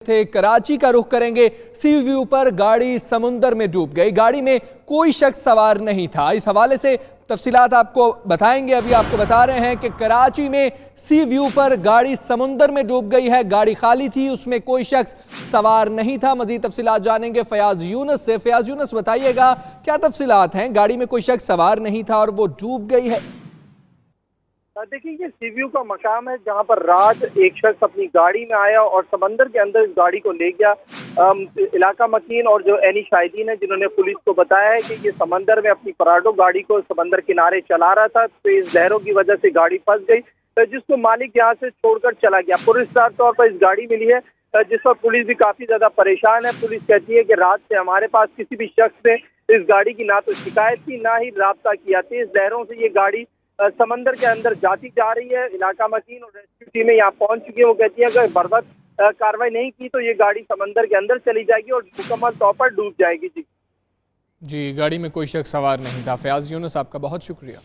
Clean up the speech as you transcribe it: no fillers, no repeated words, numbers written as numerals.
थे कराची का रुख करेंगे। सी व्यू पर गाड़ी समुंदर में डूब गई, गाड़ी में कोई शख्स सवार नहीं था। इस हवाले से तफसीलात आपको बताएंगे। अभी आपको बता रहे हैं कि कराची में सी व्यू पर गाड़ी समुंदर में डूब गई है। गाड़ी खाली थी, उसमें कोई शख्स सवार नहीं था। मजीद तफसीलात जानेंगे फयाज यूनुस से। फयाज यूनुस, बताइएगा क्या तफसीलात हैं? गाड़ी में कोई शख्स सवार नहीं था और वो डूब गई है। देखिए, ये सी व्यू का मकाम है जहां पर रात एक शख्स अपनी गाड़ी में आया और समंदर के अंदर इस गाड़ी को ले गया। इलाका मकीन और जो एनी शाहिदीन है जिन्होंने पुलिस को बताया है कि ये समंदर में अपनी पराडो गाड़ी को समंदर किनारे चला रहा था, तो इस लहरों की वजह से गाड़ी फंस गई, तो जिसको मालिक यहाँ से छोड़कर चला गया। पुरस्कार तौर पर इस गाड़ी मिली है, जिस पर पुलिस भी काफी ज्यादा परेशान है। पुलिस कहती है कि रात से हमारे पास किसी भी शख्स ने इस गाड़ी की ना तो शिकायत की, ना ही राब्ता किया। तेज लहरों से ये गाड़ी समंदर के अंदर जाती जा रही है। इलाका मकीन और रेस्क्यू टीमें यहाँ पहुंच चुकी है। वो कहती है अगर बर वक्त कार्रवाई नहीं की तो ये गाड़ी समंदर के अंदर चली जाएगी और मुकम्मल तौर पर डूब जाएगी। जी, गाड़ी में कोई शख्स सवार नहीं था। फयाज यूनुस, आपका बहुत शुक्रिया।